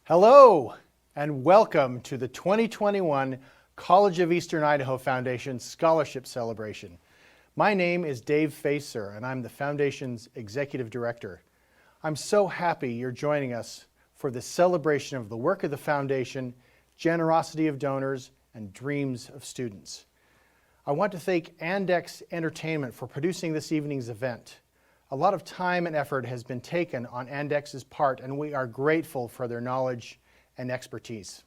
Hello and welcome to the 2021 College of Eastern Idaho Foundation Scholarship Celebration. My name is Dave Facer and I'm the Foundation's Executive Director. I'm so happy you're joining us for this celebration of the work of the Foundation, generosity of donors, and dreams of students. I want to thank Andex Entertainment for producing this evening's event. A lot of time and effort has been taken on Andex's part, and we are grateful for their knowledge and expertise.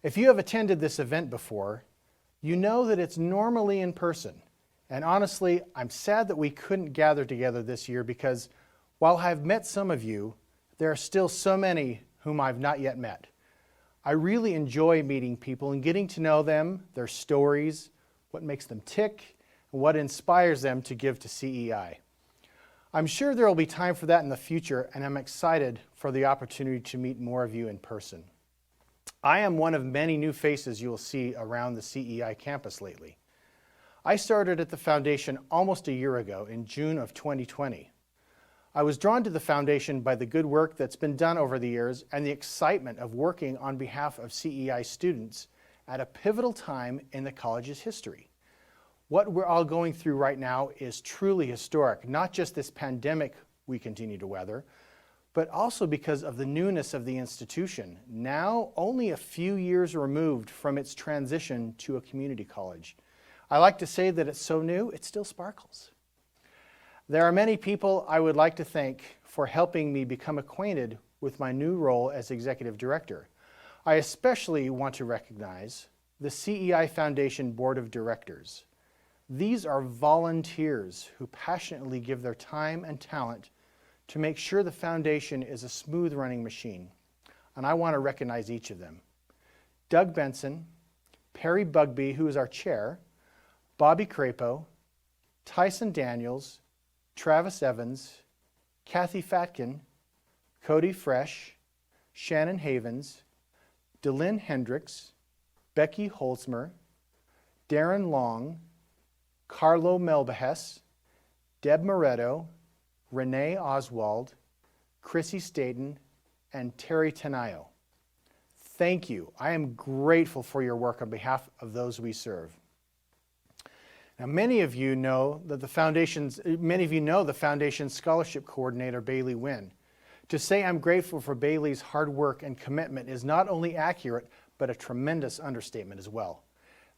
If you have attended this event before, you know that it's normally in person. And honestly, I'm sad that we couldn't gather together this year because while I've met some of you, there are still so many whom I've not yet met. I really enjoy meeting people and getting to know them, their stories, what makes them tick, and what inspires them to give to CEI. I'm sure there will be time for that in the future, and I'm excited for the opportunity to meet more of you in person. I am one of many new faces you will see around the CEI campus lately. I started at the Foundation almost a year ago in June of 2020. I was drawn to the Foundation by the good work that's been done over the years and the excitement of working on behalf of CEI students at a pivotal time in the college's history. What we're all going through right now is truly historic, not just this pandemic we continue to weather, but also because of the newness of the institution, now only a few years removed from its transition to a community college. I like to say that it's so new, it still sparkles. There are many people I would like to thank for helping me become acquainted with my new role as Executive Director. I especially want to recognize the CEI Foundation Board of Directors. These are volunteers who passionately give their time and talent to make sure the Foundation is a smooth running machine, and I want to recognize each of them. Doug Benson, Perry Bugby, who is our chair, Bobby Crapo, Tyson Daniels, Travis Evans, Kathy Fatkin, Cody Fresh, Shannon Havens, Delynn Hendricks, Becky Holzmer, Darren Long, Carlo Melbahes, Deb Moretto, Renee Oswald, Chrissy Staten, and Terry Tanayo. Thank you. I am grateful for your work on behalf of those we serve. Now, many of you know the Foundation's scholarship coordinator, Bailey Wynn. To say I'm grateful for Bailey's hard work and commitment is not only accurate, but a tremendous understatement as well.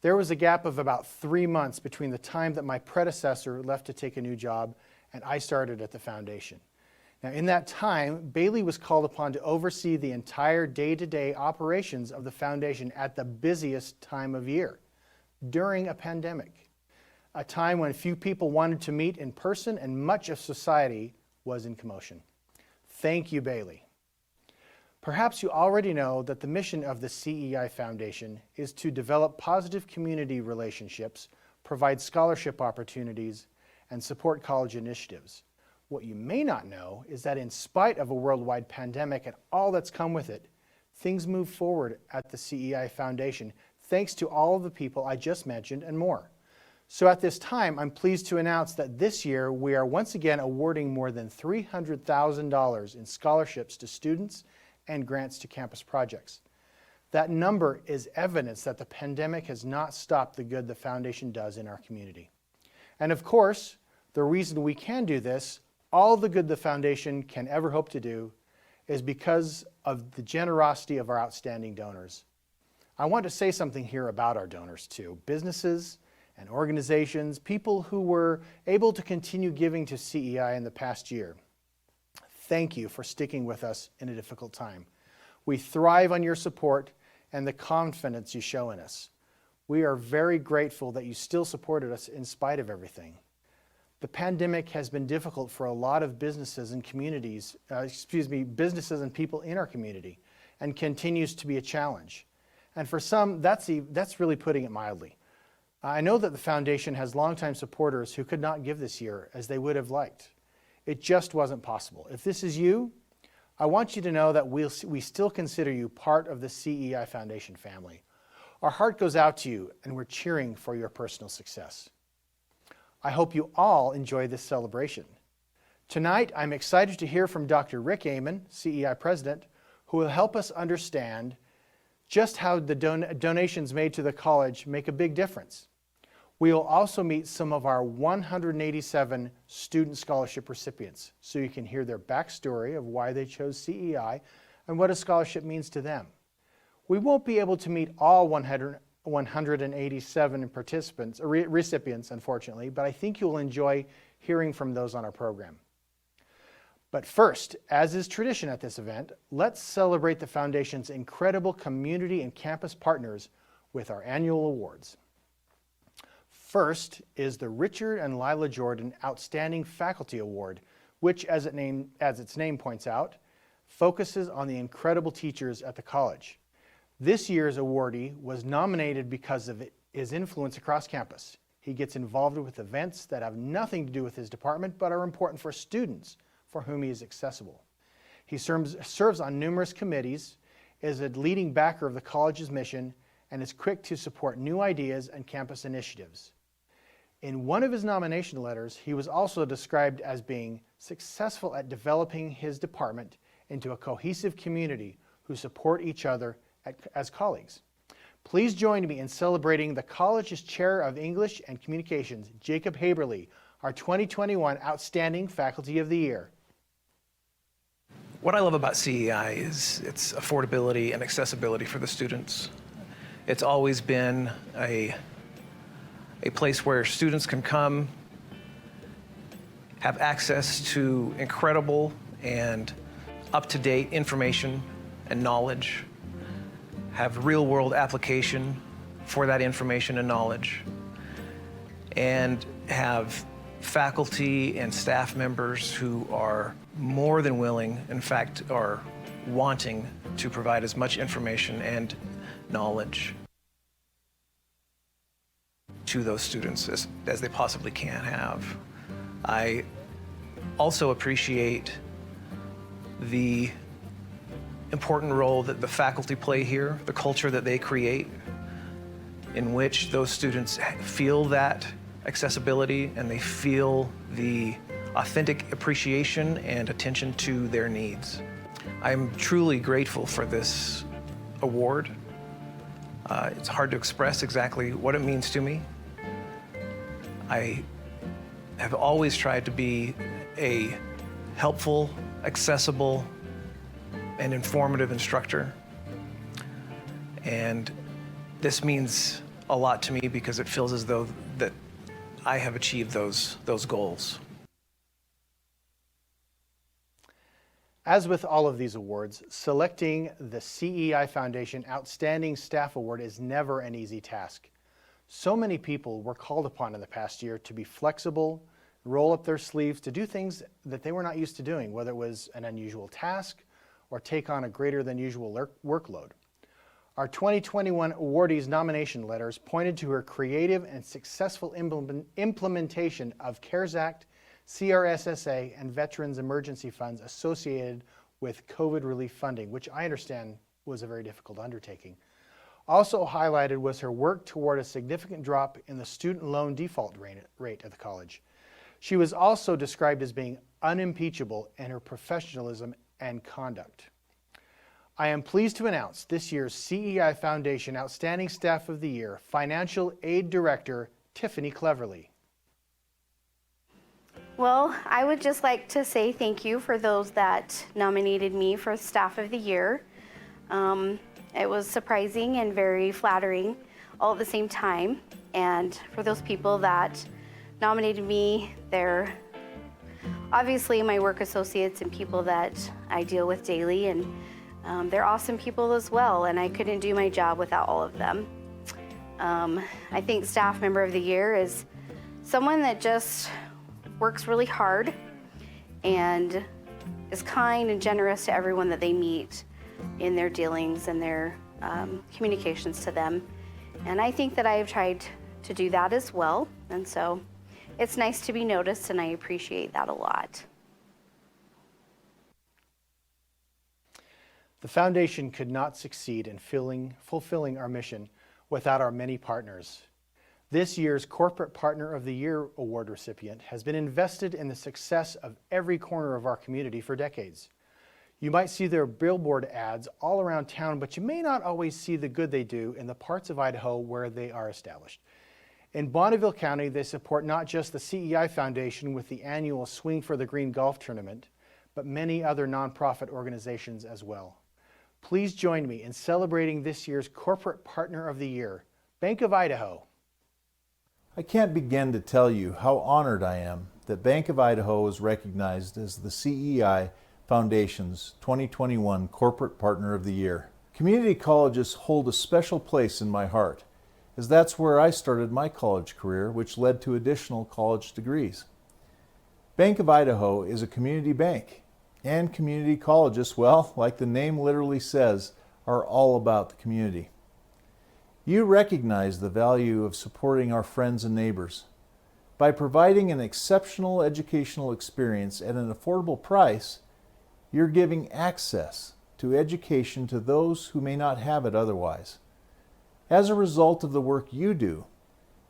There was a gap of about 3 months between the time that my predecessor left to take a new job and I started at the Foundation. Now, in that time, Bailey was called upon to oversee the entire day-to-day operations of the Foundation at the busiest time of year, during a pandemic, a time when few people wanted to meet in person and much of society was in commotion. Thank you, Bailey. Perhaps you already know that the mission of the CEI Foundation is to develop positive community relationships, provide scholarship opportunities, and support college initiatives. What you may not know is that in spite of a worldwide pandemic and all that's come with it, things move forward at the CEI Foundation thanks to all of the people I just mentioned and more. So at this time, I'm pleased to announce that this year we are once again awarding more than $300,000 in scholarships to students and grants to campus projects. That number is evidence that the pandemic has not stopped the good the Foundation does in our community. And of course, the reason we can do this, all the good the Foundation can ever hope to do, is because of the generosity of our outstanding donors. I want to say something here about our donors too. Businesses and organizations, people who were able to continue giving to CEI in the past year. Thank you for sticking with us in a difficult time. We thrive on your support and the confidence you show in us. We are very grateful that you still supported us in spite of everything. The pandemic has been difficult for a lot of businesses and businesses and people in our community, and continues to be a challenge. And for some, that's really putting it mildly. I know that the Foundation has longtime supporters who could not give this year as they would have liked. It just wasn't possible. If this is you, I want you to know that we still consider you part of the CEI Foundation family. Our heart goes out to you, and we're cheering for your personal success. I hope you all enjoy this celebration. Tonight, I'm excited to hear from Dr. Rick Amon, CEI President, who will help us understand just how the donations made to the college make a big difference. We will also meet some of our 187 student scholarship recipients, so you can hear their backstory of why they chose CEI and what a scholarship means to them. We won't be able to meet all 187 participants, or recipients, unfortunately, but I think you'll enjoy hearing from those on our program. But first, as is tradition at this event, let's celebrate the Foundation's incredible community and campus partners with our annual awards. First is the Richard and Lila Jordan Outstanding Faculty Award, which, as its name points out, focuses on the incredible teachers at the college. This year's awardee was nominated because of his influence across campus. He gets involved with events that have nothing to do with his department but are important for students for whom he is accessible. He serves on numerous committees, is a leading backer of the college's mission, and is quick to support new ideas and campus initiatives. In one of his nomination letters, he was also described as being successful at developing his department into a cohesive community who support each other as colleagues. Please join me in celebrating the college's Chair of English and Communications, Jacob Haberly, our 2021 Outstanding Faculty of the Year. What I love about CEI is its affordability and accessibility for the students. It's always been a place where students can come, have access to incredible and up-to-date information and knowledge, have real-world application for that information and knowledge, and have faculty and staff members who are more than willing, in fact, are wanting to provide as much information and knowledge to those students as they possibly can have. I also appreciate the important role that the faculty play here, the culture that they create, in which those students feel that accessibility and they feel the authentic appreciation and attention to their needs. I'm truly grateful for this award. It's hard to express exactly what it means to me. I have always tried to be a helpful, accessible, and informative instructor. And this means a lot to me because it feels as though that I have achieved those goals. As with all of these awards, selecting the CEI Foundation Outstanding Staff Award is never an easy task. So many people were called upon in the past year to be flexible, roll up their sleeves to do things that they were not used to doing, whether it was an unusual task or take on a greater than usual workload. Our 2021 awardees' nomination letters pointed to her creative and successful implementation of CARES Act, CRSSA, and Veterans Emergency Funds associated with COVID relief funding, which I understand was a very difficult undertaking. Also highlighted was her work toward a significant drop in the student loan default rate at the college. She was also described as being unimpeachable in her professionalism and conduct. I am pleased to announce this year's CEI Foundation Outstanding Staff of the Year, Financial Aid Director, Tiffany Cleverly. Well, I would just like to say thank you for those that nominated me for Staff of the Year. It was surprising and very flattering all at the same time. And for those people that nominated me, they're obviously my work associates and people that I deal with daily, and they're awesome people as well, and I couldn't do my job without all of them. I think Staff Member of the Year is someone that just works really hard and is kind and generous to everyone that they meet in their dealings and their communications to them. And I think that I have tried to do that as well. And so it's nice to be noticed, and I appreciate that a lot. The Foundation could not succeed in fulfilling our mission without our many partners. This year's Corporate Partner of the Year Award recipient has been invested in the success of every corner of our community for decades. You might see their billboard ads all around town, but you may not always see the good they do in the parts of Idaho where they are established. In Bonneville County, they support not just the CEI Foundation with the annual Swing for the Green Golf Tournament, but many other nonprofit organizations as well. Please join me in celebrating this year's Corporate Partner of the Year, Bank of Idaho. I can't begin to tell you how honored I am that Bank of Idaho is recognized as the CEI Foundation's 2021 Corporate Partner of the Year. Community colleges hold a special place in my heart, as that's where I started my college career, which led to additional college degrees. Bank of Idaho is a community bank, and community colleges, well, like the name literally says, are all about the community. You recognize the value of supporting our friends and neighbors. By providing an exceptional educational experience at an affordable price, you're giving access to education to those who may not have it otherwise. As a result of the work you do,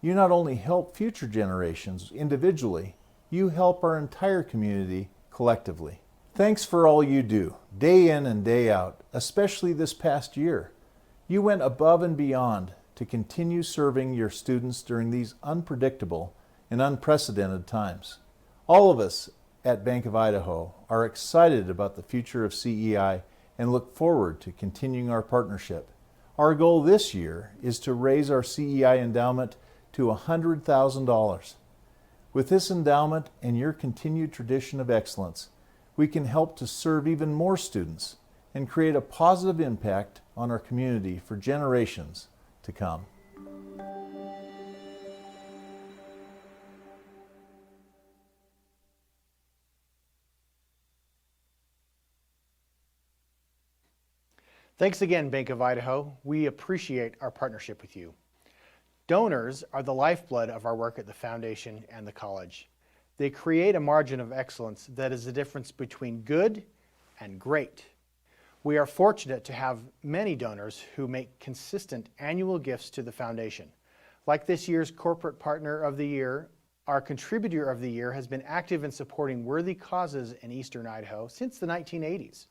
you not only help future generations individually, you help our entire community collectively. Thanks for all you do, day in and day out, especially this past year. You went above and beyond to continue serving your students during these unpredictable and unprecedented times. All of us at Bank of Idaho are excited about the future of CEI and look forward to continuing our partnership. Our goal this year is to raise our CEI endowment to $100,000. With this endowment and your continued tradition of excellence, we can help to serve even more students and create a positive impact on our community for generations to come. Thanks again, Bank of Idaho. We appreciate our partnership with you. Donors are the lifeblood of our work at the Foundation and the college. They create a margin of excellence that is the difference between good and great. We are fortunate to have many donors who make consistent annual gifts to the Foundation. Like this year's Corporate Partner of the Year, our Contributor of the Year has been active in supporting worthy causes in Eastern Idaho since the 1980s.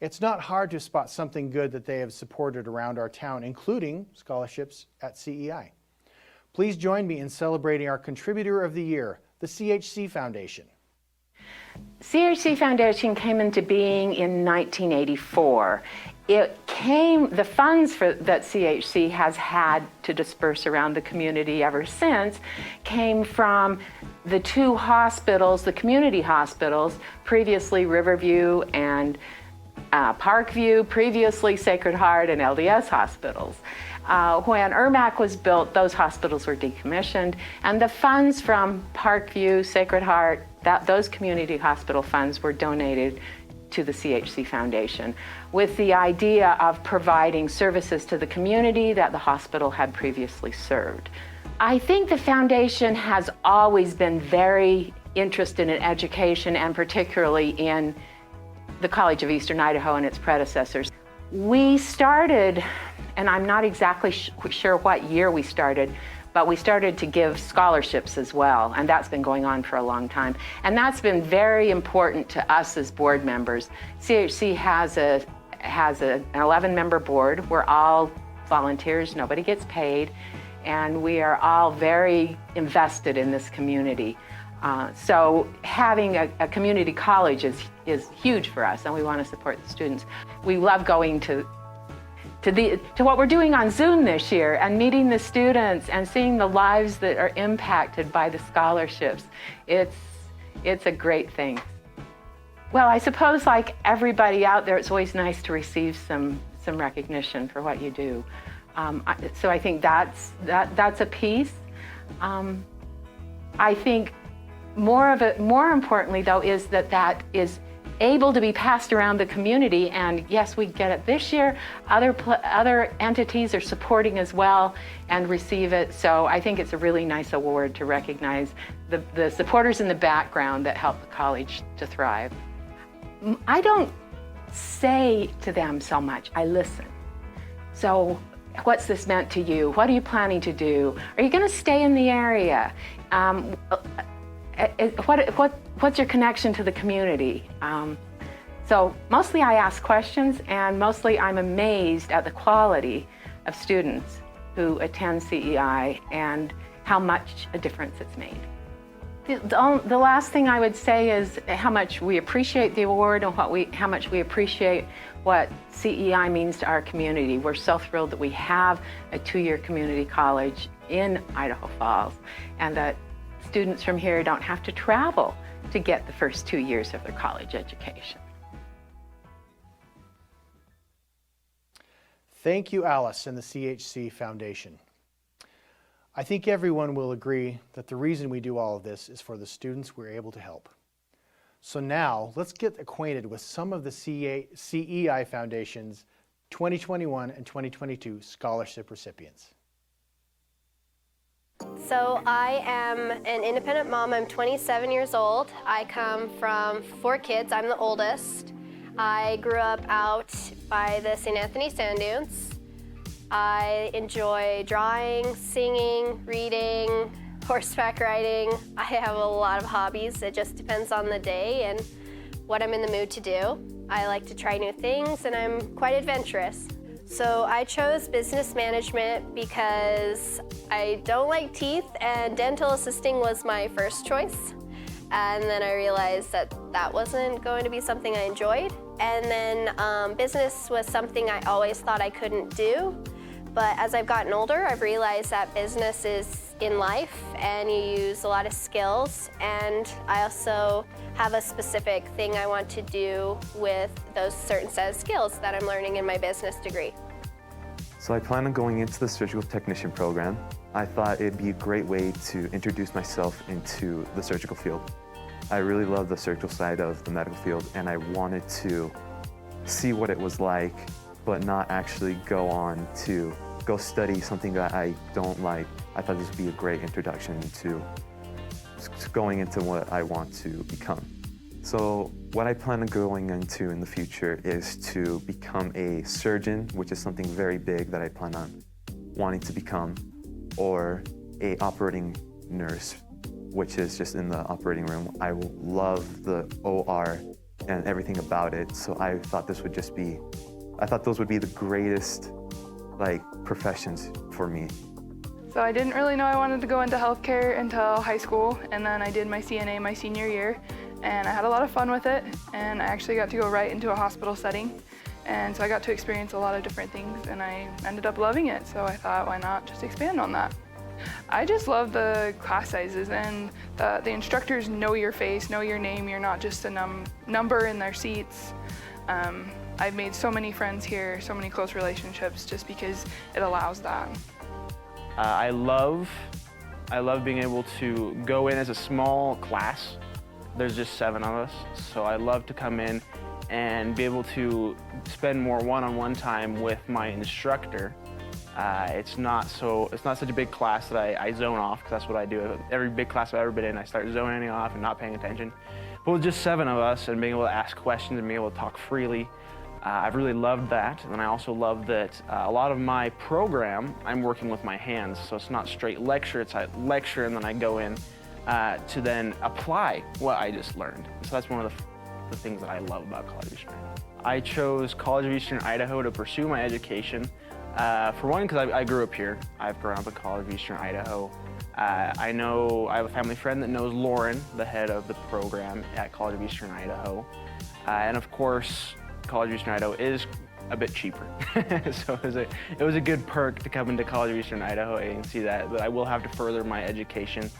It's not hard to spot something good that they have supported around our town, including scholarships at CEI. Please join me in celebrating our Contributor of the Year, the CHC Foundation. CHC Foundation came into being in 1984. The funds that CHC has had to disperse around the community ever since came from the two hospitals, the community hospitals, previously Riverview and Parkview, previously Sacred Heart and LDS hospitals. When ERMAC was built, those hospitals were decommissioned, and the funds from Parkview, Sacred Heart, those community hospital funds were donated to the CHC Foundation with the idea of providing services to the community that the hospital had previously served. I think the Foundation has always been very interested in education, and particularly in the College of Eastern Idaho and its predecessors. We started, and I'm not exactly sure what year we started, but we started to give scholarships as well, and that's been going on for a long time. And that's been very important to us as board members. CHC has an 11-member board. We're all volunteers, nobody gets paid, and we are all very invested in this community. So having a community college is huge for us, and we want to support the students. We love going to what we're doing on Zoom this year and meeting the students and seeing the lives that are impacted by the scholarships. It's a great thing. Well, I suppose like everybody out there, it's always nice to receive some recognition for what you do. So I think that's a piece. I think more importantly though, is that is able to be passed around the community, and yes, we get it this year. Other entities are supporting as well and receive it. So I think it's a really nice award to recognize the supporters in the background that help the college to thrive. I don't say to them so much, I listen. So what's this meant to you? What are you planning to do? Are you going to stay in the area? What's your connection to the community? So mostly I ask questions, and mostly I'm amazed at the quality of students who attend CEI and how much a difference it's made. The last thing I would say is how much we appreciate the award and how much we appreciate what CEI means to our community. We're so thrilled that we have a 2-year community college in Idaho Falls, and that students from here don't have to travel to get the first 2 years of their college education. Thank you, Alice and the CHC Foundation. I think everyone will agree that the reason we do all of this is for the students we're able to help. So now, let's get acquainted with some of the CEI Foundation's 2021 and 2022 scholarship recipients. So I am an independent mom. I'm 27 years old. I come from 4 kids. I'm the oldest. I grew up out by the St. Anthony Sand Dunes. I enjoy drawing, singing, reading, horseback riding. I have a lot of hobbies. It just depends on the day and what I'm in the mood to do. I like to try new things, and I'm quite adventurous. So I chose business management because I don't like teeth, and dental assisting was my first choice. And then I realized that that wasn't going to be something I enjoyed. And then business was something I always thought I couldn't do. But as I've gotten older, I've realized that business is in life and you use a lot of skills. And I also have a specific thing I want to do with those certain set of skills that I'm learning in my business degree. So I plan on going into the surgical technician program. I thought it'd be a great way to introduce myself into the surgical field. I really love the surgical side of the medical field, and I wanted to see what it was like, but not actually go on to go study something that I don't like. I thought this would be a great introduction to going into what I want to become. So what I plan on going into in the future is to become a surgeon, which is something very big that I plan on wanting to become, or a operating nurse, which is just in the operating room. I love the OR and everything about it, so I thought those would be the greatest professions for me. So I didn't really know I wanted to go into healthcare until high school, and then I did my CNA my senior year, and I had a lot of fun with it, and I actually got to go right into a hospital setting, and so I got to experience a lot of different things, and I ended up loving it, so I thought, why not just expand on that? I just love the class sizes, and the instructors know your face, know your name. You're not just a number in their seats. I've made so many friends here, so many close relationships, just because it allows that. I love being able to go in as a small class. There's just 7 of us, so I love to come in and be able to spend more one-on-one time with my instructor. It's not such a big class that I zone off, because that's what I do. Every big class I've ever been in, I start zoning off and not paying attention. But with just 7 of us and being able to ask questions and being able to talk freely, I've really loved that. And I also love that a lot of my program, I'm working with my hands. So it's not straight lecture, it's I lecture and then I go in to then apply what I just learned. So that's one of the things that I love about College of Eastern Idaho. I chose College of Eastern Idaho to pursue my education. For one, because I grew up here. I've grown up at College of Eastern Idaho. I have a family friend that knows Lauren, the head of the program at College of Eastern Idaho. And of course, College of Eastern Idaho is a bit cheaper. So it was a good perk to come into College of Eastern Idaho and see that I will have to further my education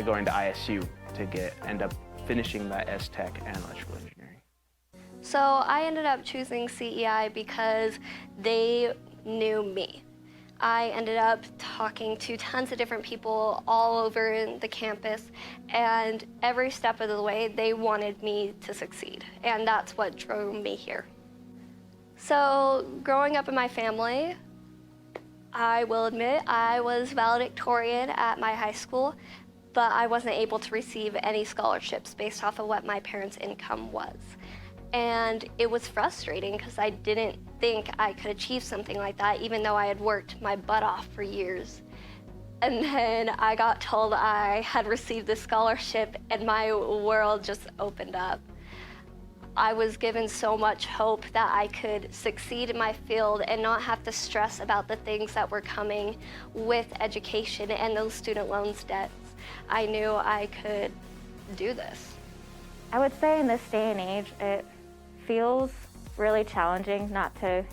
going to ISU to end up finishing that S-Tech and electrical engineering. So I ended up choosing CEI because they knew me. I ended up talking to tons of different people all over the campus, and every step of the way they wanted me to succeed, and that's what drove me here. So growing up in my family, I will admit I was valedictorian at my high school, but I wasn't able to receive any scholarships based off of what my parents' income was. And it was frustrating because I didn't think I could achieve something like that, even though I had worked my butt off for years. And then I got told I had received this scholarship and my world just opened up. I was given so much hope that I could succeed in my field and not have to stress about the things that were coming with education and those student loans debts. I knew I could do this. I would say in this day and age, it feels really challenging to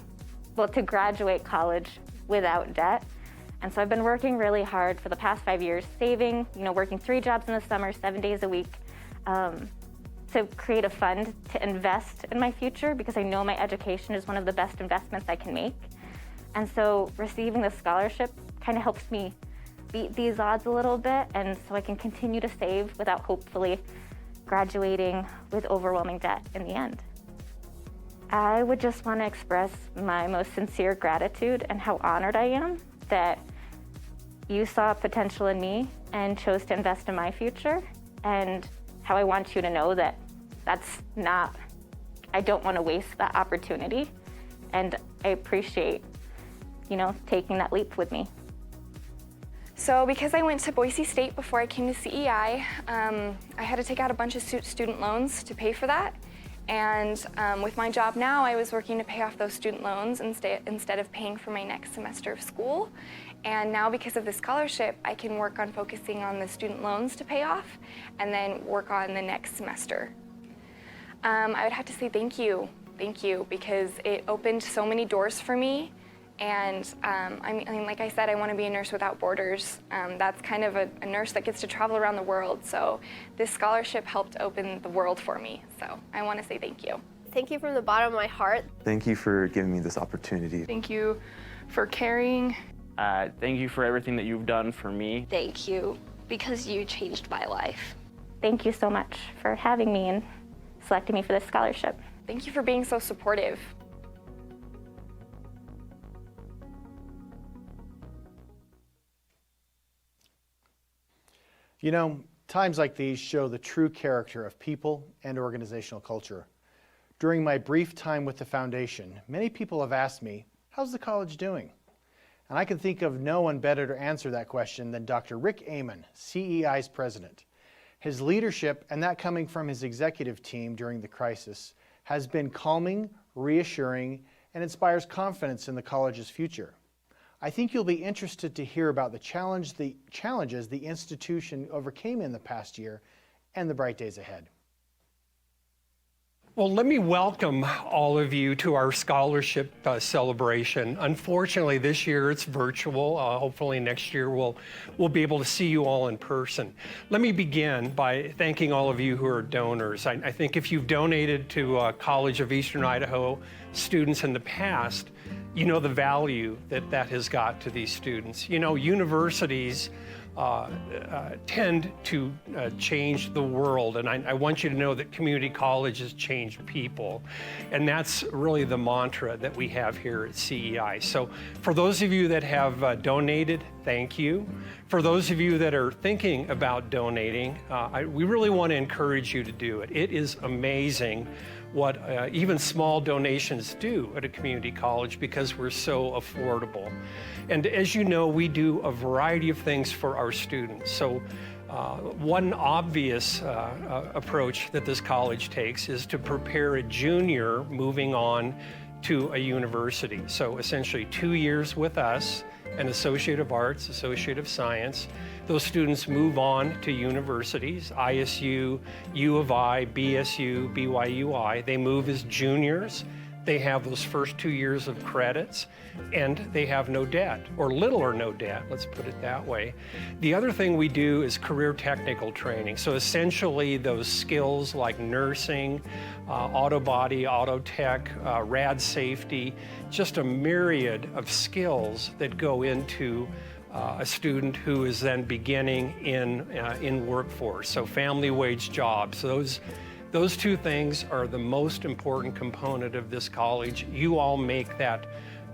graduate college without debt. And so I've been working really hard for the past 5 years, saving, working 3 jobs in the summer, 7 days a week, to create a fund to invest in my future, because I know my education is one of the best investments I can make. And so receiving the scholarship kind of helps me beat these odds a little bit, and so I can continue to save without hopefully graduating with overwhelming debt in the end. I would just want to express my most sincere gratitude and how honored I am that you saw potential in me and chose to invest in my future, and how I want you to know that I don't want to waste that opportunity, and I appreciate, taking that leap with me. So because I went to Boise State before I came to CEI, I had to take out a bunch of student loans to pay for that. And with my job now, I was working to pay off those student loans instead of paying for my next semester of school. And now because of the scholarship, I can work on focusing on the student loans to pay off and then work on the next semester. I would have to say thank you, because it opened so many doors for me. And like I said, I want to be a nurse without borders. That's kind of a nurse that gets to travel around the world. So this scholarship helped open the world for me. So I want to say thank you. Thank you from the bottom of my heart. Thank you for giving me this opportunity. Thank you for caring. Thank you for everything that you've done for me. Thank you, because you changed my life. Thank you so much for having me and selecting me for this scholarship. Thank you for being so supportive. Times like these show the true character of people and organizational culture. During my brief time with the foundation, many people have asked me, how's the college doing? And I can think of no one better to answer that question than Dr. Rick Amon, CEI's president. His leadership, and that coming from his executive team during the crisis, has been calming, reassuring, and inspires confidence in the college's future. I think you'll be interested to hear about the challenges the institution overcame in the past year and the bright days ahead. Well, let me welcome all of you to our scholarship celebration. Unfortunately, this year it's virtual. Hopefully next year we'll be able to see you all in person. Let me begin by thanking all of you who are donors. I think if you've donated to College of Eastern Idaho students in the past, you know the value that has got to these students. Universities tend to change the world, and I want you to know that community colleges change people, and that's really the mantra that we have here at CEI. So for those of you that have donated, thank you. For those of you that are thinking about donating, we really want to encourage you to do it. It is amazing what even small donations do at a community college, because we're so affordable. And as you know, we do a variety of things for our students. So one obvious approach that this college takes is to prepare a junior moving on to a university. So essentially 2 years with us, an Associate of Arts, Associate of Science. Those students move on to universities, ISU, U of I, BSU, BYUI. They move as juniors. They have those first 2 years of credits, and they have no debt, or little or no debt, let's put it that way. The other thing we do is career technical training. So essentially those skills like nursing, auto body, auto tech, rad safety, just a myriad of skills that go into a student who is then beginning in workforce. So family wage jobs, those two things are the most important component of this college. You all make that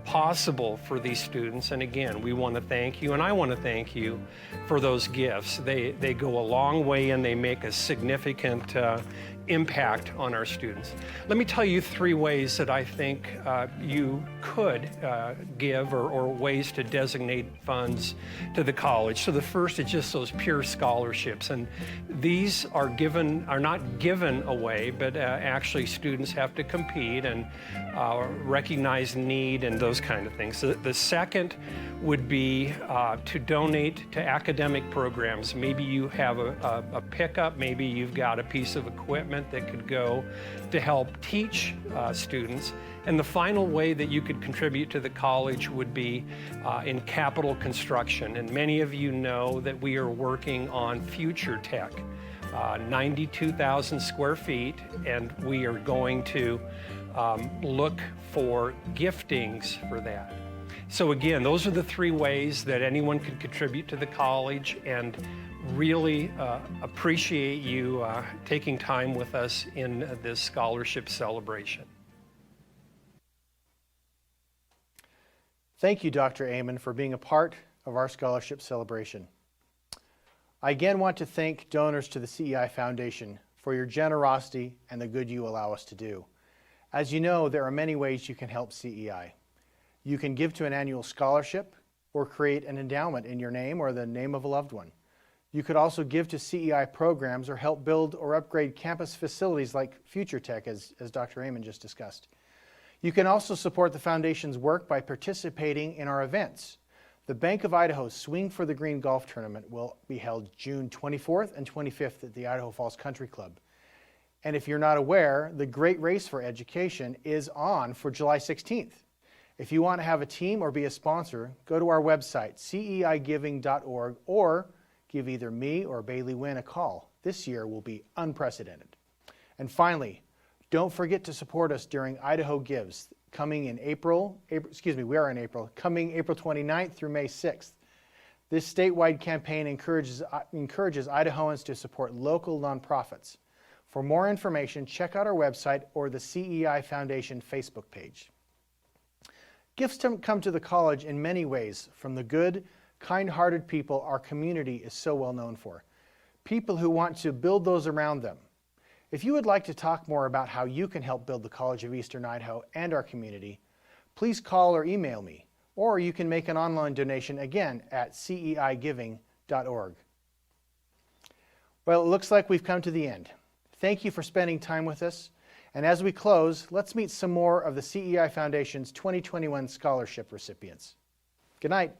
possible for these students. And again, we want to thank you, and I want to thank you for those gifts. They go a long way, and they make a significant impact on our students. Let me tell you 3 ways that I think you could give or ways to designate funds to the college. So the first is just those pure scholarships, and these are not given away, but actually students have to compete and recognize need and those kind of things. The second would be to donate to academic programs. Maybe you have a pickup, maybe you've got a piece of equipment that could go to help teach students. And the final way that you could contribute to the college would be in capital construction. And many of you know that we are working on future tech, 92,000 square feet, and we are going to look for giftings for that. So again, those are the 3 ways that anyone can contribute to the college, and really appreciate you taking time with us in this scholarship celebration. Thank you, Dr. Amon, for being a part of our scholarship celebration. I again want to thank donors to the CEI Foundation for your generosity and the good you allow us to do. As you know, there are many ways you can help CEI. You can give to an annual scholarship or create an endowment in your name or the name of a loved one. You could also give to CEI programs or help build or upgrade campus facilities like Future Tech, as Dr. Amon just discussed. You can also support the Foundation's work by participating in our events. The Bank of Idaho's Swing for the Green Golf Tournament will be held June 24th and 25th at the Idaho Falls Country Club. And if you're not aware, the Great Race for Education is on for July 16th. If you want to have a team or be a sponsor, go to our website, ceigiving.org, or give either me or Bailey Wynn a call. This year will be unprecedented. And finally, don't forget to support us during Idaho Gives, coming in April 29th through May 6th. This statewide campaign encourages Idahoans to support local nonprofits. For more information, check out our website or the CEI Foundation Facebook page. Gifts come to the college in many ways, from the good, kind-hearted people our community is so well known for. People who want to build those around them. If you would like to talk more about how you can help build the College of Eastern Idaho and our community, please call or email me, or you can make an online donation again at ceigiving.org. Well, it looks like we've come to the end. Thank you for spending time with us. And as we close, let's meet some more of the CEI Foundation's 2021 scholarship recipients. Good night.